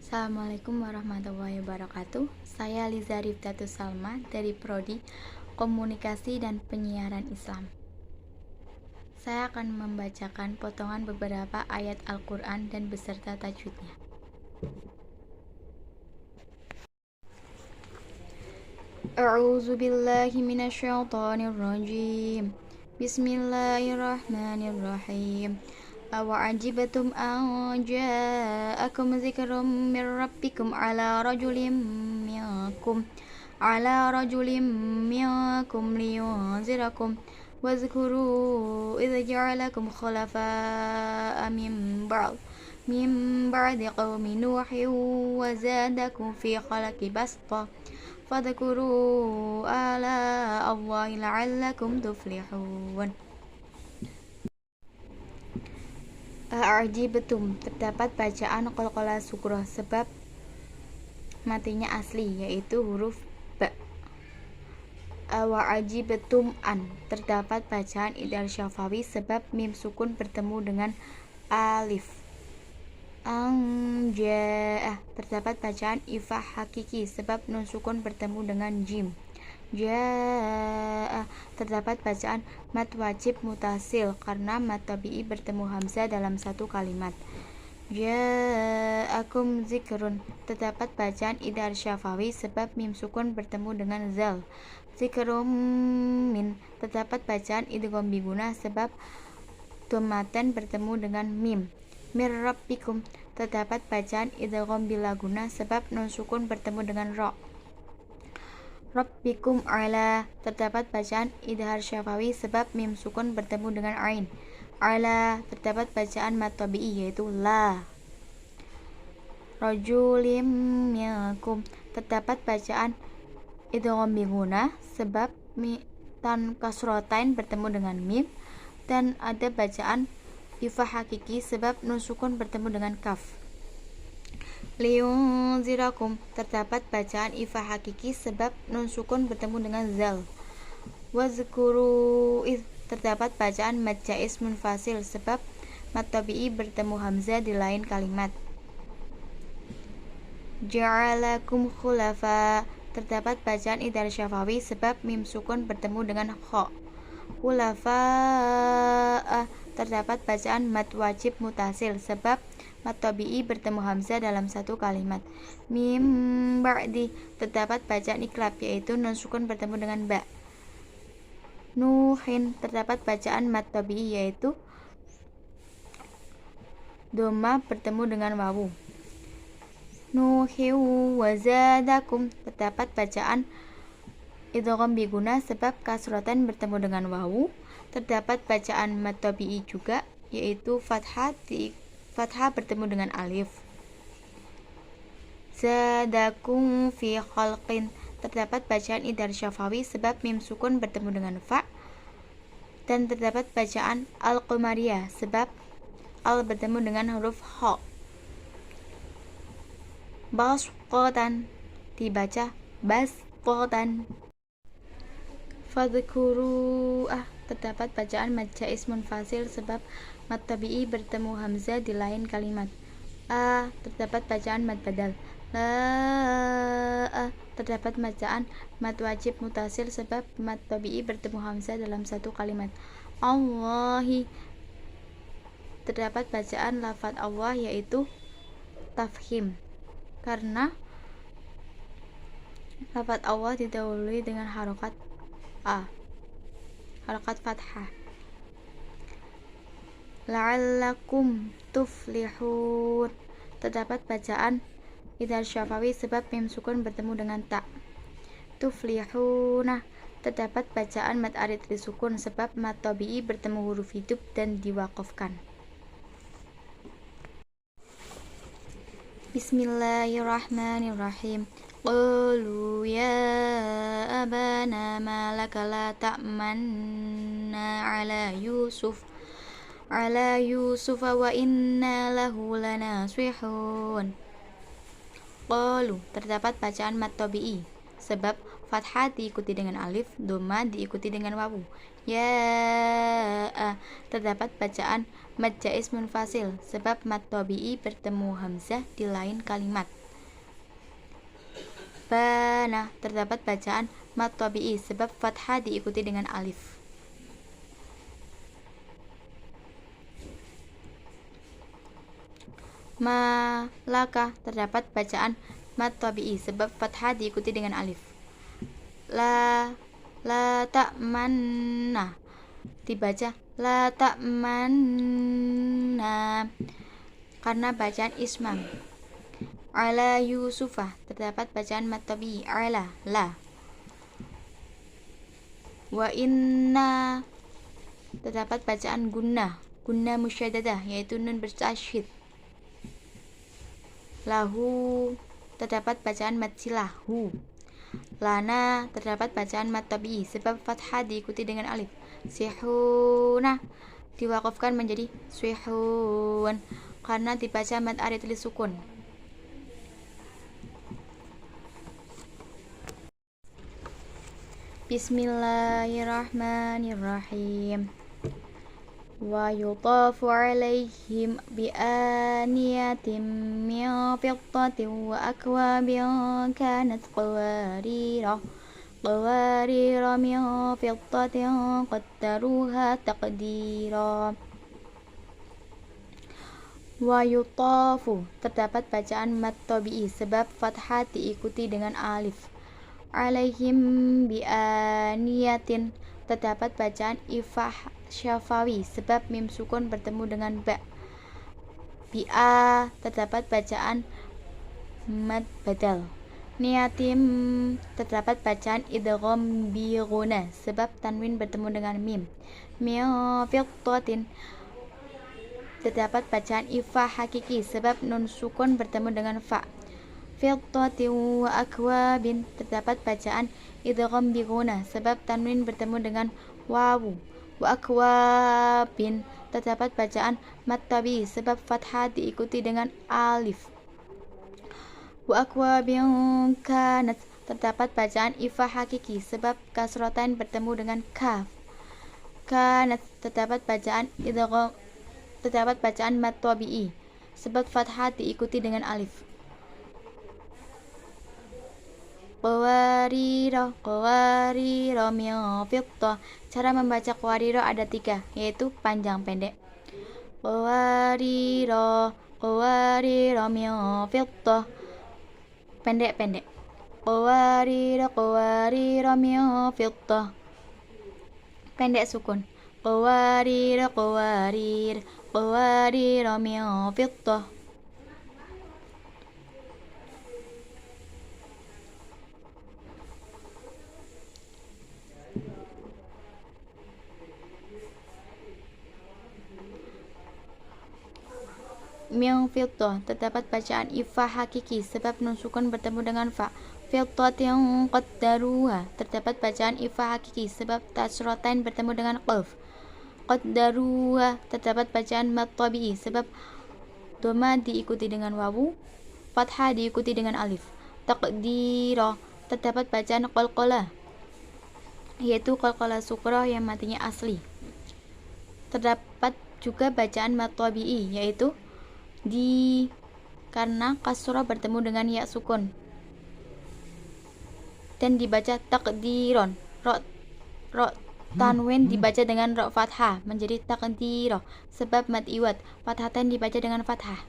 Assalamualaikum warahmatullahi wabarakatuh. Saya Liza Rifdatus Salma dari Prodi Komunikasi dan Penyiaran Islam. Saya akan membacakan potongan beberapa ayat Al-Quran dan beserta tajwidnya. A'udzu billahi minasyaitonir rajim. Bismillahirrahmanirrahim. Awa'ajibtum an ja'akum dzikrum mir rabbikum ala rajulin minkum liyunzirakum wazkuru idza ja'alakum khulafa'a min ba'di qaumi nuhin wa zadakum fi khalqi basta fadhkuru ala Allahi la'allakum tuflihun. A'jibtum, terdapat bacaan qalqalah sukroh sebab matinya asli, yaitu huruf ba. Wa'ajibtum an, terdapat bacaan idgham syafawi sebab mim sukun bertemu dengan alif. Anja'ah, terdapat bacaan ifah hakiki sebab nun sukun bertemu dengan jim. Ja'ah, terdapat bacaan mad wajib mutasil karena mad tabi'i bertemu hamzah dalam satu kalimat. Ja'akum zikrun, terdapat bacaan idgham syafawi sebab mim sukun bertemu dengan zal. Zikrum min, terdapat bacaan idgham bigunah sebab dhamatan bertemu dengan mim. Mir rabbikum, terdapat bacaan idgham bilagunah sebab nun sukun bertemu dengan ra. Rabbikum ala, terdapat bacaan idgham syafawi sebab mim sukun bertemu dengan ain. Ala, terdapat bacaan mad tabi'i yaitu la. Rajulim minkum, terdapat bacaan idgham bigunah sebab tan kasrotain bertemu dengan mim, dan ada bacaan ifah hakiki sebab nun sukun bertemu dengan kaf. Liyunzirakum, terdapat bacaan ifah hakiki sebab nun sukun bertemu dengan zal. Wazkuru id, terdapat bacaan mad jaiz munfasil sebab mad tabi'i bertemu hamzah di lain kalimat. Ja'alakum khulafa, terdapat bacaan idgham syafawi sebab mim sukun bertemu dengan kha. Khulafa, terdapat bacaan mad wajib mutasil sebab mad tabi'i bertemu hamzah dalam satu kalimat. Mim ba'di, terdapat bacaan iklab yaitu nun sukun bertemu dengan ba. Nuhin, terdapat bacaan mad tabi'i yaitu dhamma bertemu dengan wawu. Nuhiu wa zadakum, terdapat bacaan idgham bigunah sebab kasrotan bertemu dengan wawu. Terdapat bacaan mad tabi'i juga yaitu fathah bertemu dengan alif. Zadakum fi khalqin, terdapat bacaan idgham syafawi sebab mim sukun bertemu dengan fa, dan terdapat bacaan al-qamariyah sebab al bertemu dengan huruf ha. Basqatan, dibaca basqatan. Fadhkuru, terdapat bacaan mad jaiz munfasil sebab mad tabi'i bertemu hamzah di lain kalimat. Terdapat bacaan mad badal. La, terdapat bacaan mad wajib mutasil sebab mad tabi'i bertemu hamzah dalam satu kalimat. Allahi, terdapat bacaan lafaz Allah yaitu tafhim karena lafaz Allah didahului dengan harokat harokat fathah. La'allakum tuflihun, terdapat bacaan idgham syafawi sebab mim sukun bertemu dengan ta. Tuflihuna, terdapat bacaan mad arid disukun sebab mad tabi'i bertemu huruf hidup dan diwaqafkan. Bismillahirrahmanirrahim. Qalu ya abana ma laka la ta'manna ala Yusuf wa inna lahu lanasihun. Qalu, terdapat bacaan mad tabi'i sebab fathah diikuti dengan alif, dhamma diikuti dengan wawu. Ya, terdapat bacaan mad jaiz munfasil sebab mad tabi'i bertemu hamzah di lain kalimat. bana terdapat bacaan mad tabi'i sebab fathah diikuti dengan alif. Malaka terdapat bacaan mad tabi'i sebab fathah diikuti dengan alif. La ta'manna dibaca la ta'manna karena bacaan ismam. Ala Yusufah terdapat bacaan mad tabi'i ala la. Wa inna terdapat bacaan gunna musyaddadah yaitu nun bertasyid. Lahu terdapat bacaan mad silah hu. Lana terdapat bacaan mad tabi'i sebab fathah diikuti dengan alif. Sihuna diwakafkan menjadi sihun karena dibaca mad arid li sukun. Bismillahirrahmanirrahim. Wa yutafu alaihim bi aniyatin min fiddatin wa akwabin kanat qawarira min fiddatin qaddaruha taqdira. Wa yutafu terdapat bacaan mad tabi'i sebab fathah diikuti dengan alif. Alaihim bi aniyatin terdapat bacaan ifah syafawi sebab mim sukun bertemu dengan ba. Bi'a terdapat bacaan mad badal. Niyatim terdapat bacaan idgham bi ghunna sebab tanwin bertemu dengan mim. Min fiddatin terdapat bacaan ifah hakiki sebab nun sukun bertemu dengan fa. Fiddatin wa akwabin terdapat bacaan idgham bi ghunna sebab tanwin bertemu dengan wawu. Wa akwabin terdapat bacaan mad tabi'i sebab fathah diikuti dengan alif. Wa akwabin kanat terdapat bacaan ifah hakiki sebab kasrotan bertemu dengan kaf. Kanat terdapat bacaan idgham terdapat bacaan mad tabi'i sebab fathah diikuti dengan alif. Qawarira min fiddah. Cara membaca qawarira ada 3 yaitu panjang pendek. Qawarira min fiddah pendek. Qawarira min fiddah pendek sukun. Qawarira min fiddah. Min fiddah terdapat bacaan ifah hakiki sebab nun sukun bertemu dengan fa. Fiddatin qaddaruha terdapat bacaan ifah hakiki sebab tasrotain bertemu dengan qaf. Qaddaruha terdapat bacaan mad tabi'i sebab dhamma diikuti dengan wawu, fathah diikuti dengan alif. Taqdira terdapat bacaan qalqalah yaitu qalqalah sukrah yang matinya asli. Terdapat juga bacaan mad tabi'i yaitu di karena kasrah bertemu dengan ya sukun dan dibaca takdiron. Ro tanwin dibaca dengan ro fathah menjadi takdiro sebab mad iwad. Fathatan dibaca dengan fathah.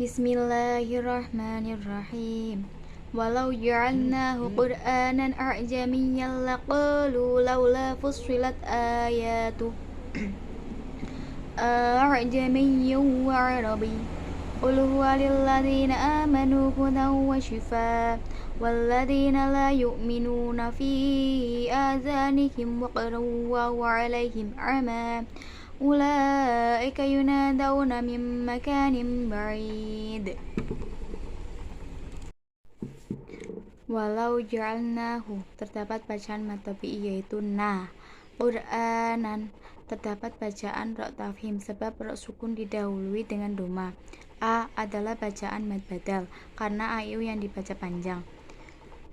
Bismillahirrahmanirrahim. Walau ja'alnahu qur'anan a'jamiyyan laqalu laula fussilat ayatu a'jamiyyun wa 'arabi. Qul huwa lilladzina amanu hudan wa shifaa walladzina la yu'minuna fi azanihim waqrun wa 'alaihim 'ama ulaika yunadawna min makanin ba'id. Walau ja'alnahu terdapat bacaan mad tabi'i yaitu na. Qur'anan terdapat bacaan ro tafhim sebab ro sukun didahului dengan doma. A adalah bacaan mad badal karena ayu yang dibaca panjang.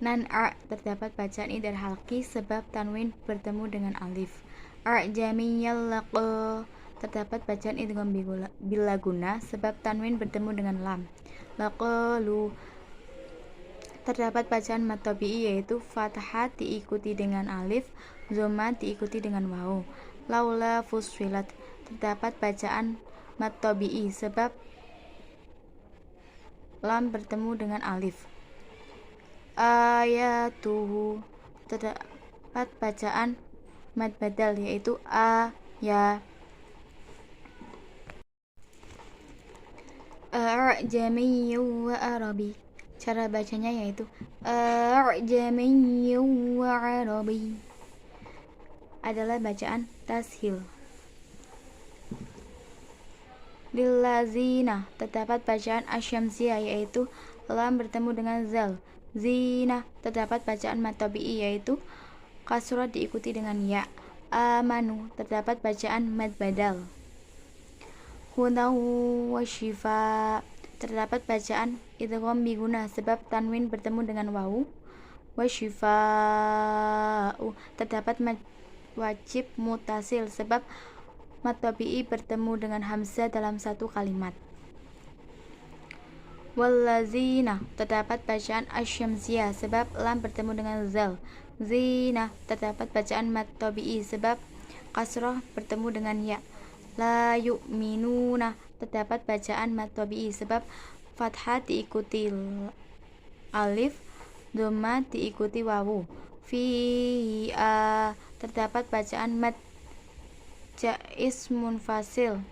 Nan a terdapat bacaan idhar halqi sebab tanwin bertemu dengan alif. A'jamiyyal laqa terdapat bacaan idgham bila guna sebab tanwin bertemu dengan lam. Laqalu, terdapat bacaan mad tabi'i yaitu fathah diikuti dengan alif, dhamma diikuti dengan wawu. Laula fussilat, terdapat bacaan mad tabi'i sebab lam bertemu dengan alif. Ayatuhu, terdapat bacaan mad badal yaitu ya. A'jamiyyu wa arabi, cara bacanya yaitu a'jamiyyu wa arabi, adalah bacaan tashil. Lillazina, terdapat bacaan asyamsiyah yaitu lam bertemu dengan zal. Zina, terdapat bacaan mad tabi'i yaitu kasrah diikuti dengan ya. Amanu, terdapat bacaan mad badal. Hudaw wa shifa, terdapat bacaan idgham biguna sebab tanwin bertemu dengan wawu. Wa shifa'u, terdapat mad wajib mutasil sebab mad tabi'i bertemu dengan hamzah dalam satu kalimat. Wallazina, terdapat bacaan asyamsiyah sebab lam bertemu dengan zal. Zina, terdapat bacaan mad tabi'i sebab kasrah bertemu dengan ya. La yu'minuna, terdapat bacaan mad tabi'i sebab fathah diikuti alif, dhamma diikuti wawu. Fi'a, terdapat bacaan mad jaiz munfasil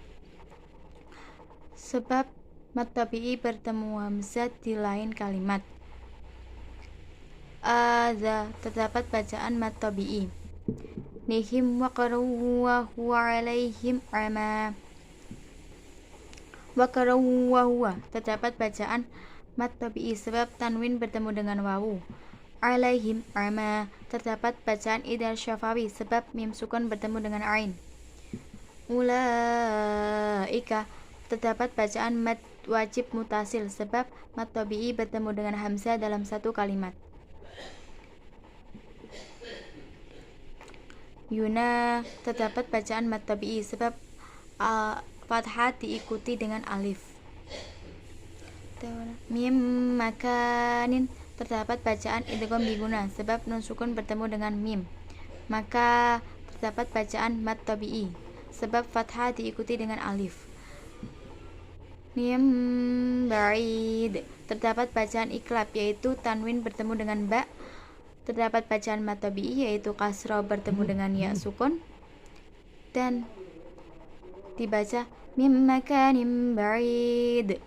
sebab mad tabi'i bertemu hamzah di lain kalimat. Adza, terdapat bacaan mad tabi'i. Nihim waqaru wa huwa alaihim ama. Waqaru wa huwa, terdapat bacaan mad tabi'i sebab tanwin bertemu dengan wawu. Alaihim ama, terdapat bacaan idhar syafawi sebab mim sukun bertemu dengan ain. Ulaika, terdapat bacaan mad wajib mutasil sebab mad tabi'i bertemu dengan hamzah dalam satu kalimat. Yuna, terdapat bacaan mad tabi'i sebab fathah diikuti dengan alif. Mim makanin, terdapat bacaan idgham biguna sebab nun sukun bertemu dengan mim. Maka, terdapat bacaan mad tabi'i sebab fathah diikuti dengan alif. Mim ba'id, terdapat bacaan iklab yaitu tanwin bertemu dengan ba. Terdapat bacaan mad tabi'i yaitu kasrah bertemu dengan ya sukun dan dibaca mim makanim ba'id.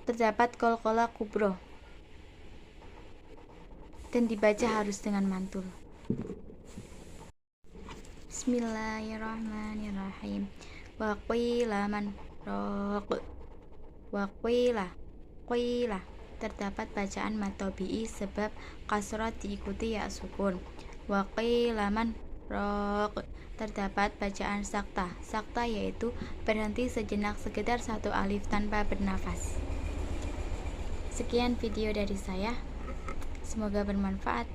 Terdapat qalqalah kubro dan dibaca harus dengan mantul. Bismillahirrahmanirrahim. Wa qila man raq. Wa qila, terdapat bacaan mad tabi'i sebab kasrah diikuti ya sukun. Wa qila man raq, terdapat bacaan sakta. Sakta yaitu berhenti sejenak sekedar satu alif tanpa bernafas. Sekian video dari saya, semoga bermanfaat.